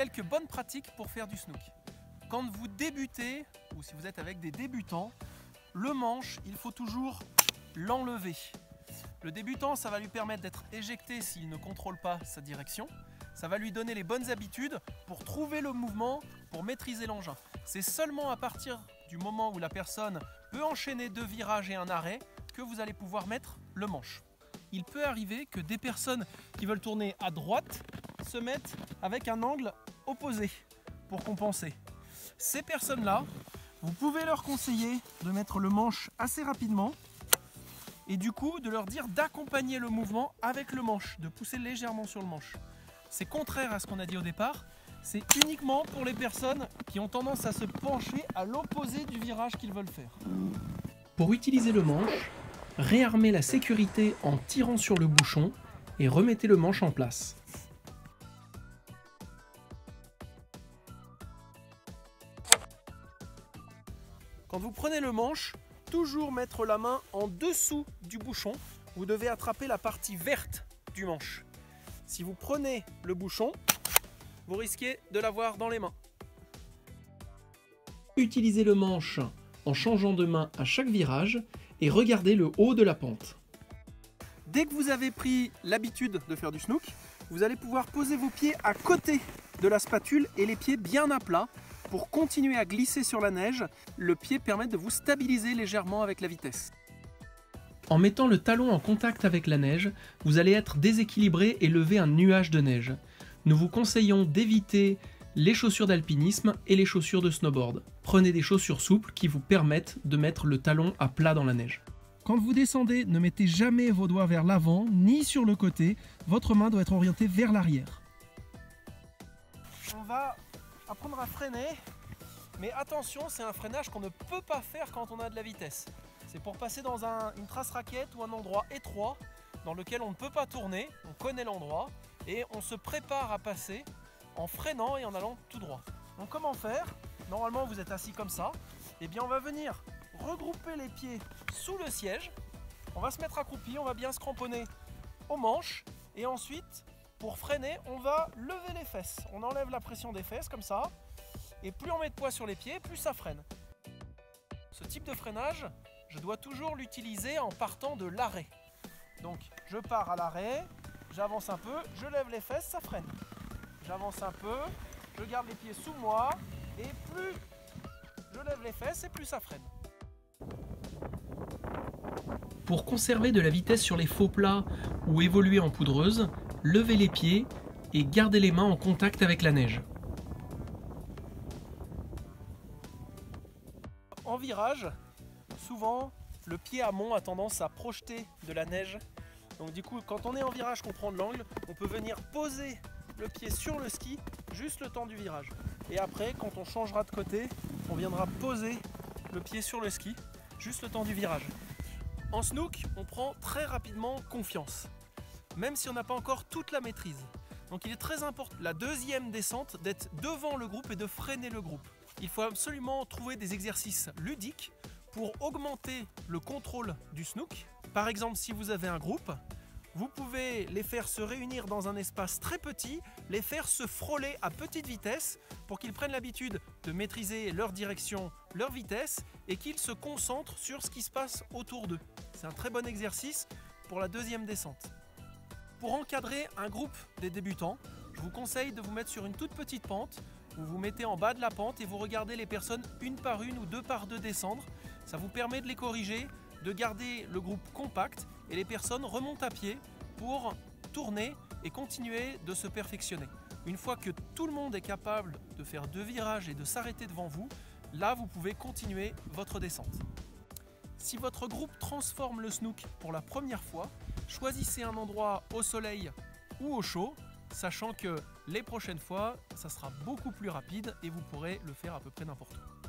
quelques bonnes pratiques pour faire du snook. Quand vous débutez, ou si vous êtes avec des débutants, le manche, il faut toujours l'enlever. Le débutant, ça va lui permettre d'être éjecté s'il ne contrôle pas sa direction. Ça va lui donner les bonnes habitudes pour trouver le mouvement, pour maîtriser l'engin. C'est seulement à partir du moment où la personne peut enchaîner 2 virages et un arrêt que vous allez pouvoir mettre le manche. Il peut arriver que des personnes qui veulent tourner à droite se mettent avec un angle opposé pour compenser. Ces personnes-là, vous pouvez leur conseiller de mettre le manche assez rapidement et du coup de leur dire d'accompagner le mouvement avec le manche, de pousser légèrement sur le manche. C'est contraire à ce qu'on a dit au départ, c'est uniquement pour les personnes qui ont tendance à se pencher à l'opposé du virage qu'ils veulent faire. Pour utiliser le manche, réarmez la sécurité en tirant sur le bouchon et remettez le manche en place. Quand vous prenez le manche, toujours mettre la main en dessous du bouchon. Vous devez attraper la partie verte du manche. Si vous prenez le bouchon, vous risquez de l'avoir dans les mains. Utilisez le manche en changeant de main à chaque virage et regardez le haut de la pente. Dès que vous avez pris l'habitude de faire du snook, vous allez pouvoir poser vos pieds à côté de la spatule et les pieds bien à plat pour continuer à glisser sur la neige. Le pied permet de vous stabiliser légèrement avec la vitesse. En mettant le talon en contact avec la neige, vous allez être déséquilibré et lever un nuage de neige. Nous vous conseillons d'éviter les chaussures d'alpinisme et les chaussures de snowboard. Prenez des chaussures souples qui vous permettent de mettre le talon à plat dans la neige. Quand vous descendez, ne mettez jamais vos doigts vers l'avant ni sur le côté. Votre main doit être orientée vers l'arrière. On va apprendre à freiner, mais attention, c'est un freinage qu'on ne peut pas faire quand on a de la vitesse. C'est pour passer dans une trace raquette ou un endroit étroit dans lequel on ne peut pas tourner, on connaît l'endroit et on se prépare à passer en freinant et en allant tout droit. Donc comment faire? Normalement vous êtes assis comme ça, et bien on va venir regrouper les pieds sous le siège, on va se mettre accroupi, on va bien se cramponner aux manches et ensuite pour freiner on va lever les fesses. On enlève la pression des fesses comme ça et plus on met de poids sur les pieds, plus ça freine. Ce type de freinage, je dois toujours l'utiliser en partant de l'arrêt. Donc je pars à l'arrêt, j'avance un peu, je lève les fesses, ça freine. J'avance un peu, je garde les pieds sous moi et plus je lève les fesses et plus ça freine. Pour conserver de la vitesse sur les faux plats ou évoluer en poudreuse, levez les pieds et gardez les mains en contact avec la neige. En virage, souvent le pied amont a tendance à projeter de la neige. Donc du coup, quand on est en virage, qu'on prend de l'angle, on peut venir poser le pied sur le ski juste le temps du virage. Et après, quand on changera de côté, on viendra poser le pied sur le ski juste le temps du virage. En snook, on prend très rapidement confiance, même si on n'a pas encore toute la maîtrise. Donc il est très important, la deuxième descente, d'être devant le groupe et de freiner le groupe. Il faut absolument trouver des exercices ludiques pour augmenter le contrôle du snook. Par exemple, si vous avez un groupe, vous pouvez les faire se réunir dans un espace très petit, les faire se frôler à petite vitesse pour qu'ils prennent l'habitude de maîtriser leur direction, leur vitesse et qu'ils se concentrent sur ce qui se passe autour d'eux. C'est un très bon exercice pour la deuxième descente. Pour encadrer un groupe des débutants, je vous conseille de vous mettre sur une toute petite pente. Vous vous mettez en bas de la pente et vous regardez les personnes une par une ou deux par deux descendre. Ça vous permet de les corriger, de garder le groupe compact et les personnes remontent à pied pour tourner et continuer de se perfectionner. Une fois que tout le monde est capable de faire 2 virages et de s'arrêter devant vous, là vous pouvez continuer votre descente. Si votre groupe transforme le snook pour la première fois, choisissez un endroit au soleil ou au chaud, sachant que les prochaines fois, ça sera beaucoup plus rapide et vous pourrez le faire à peu près n'importe où.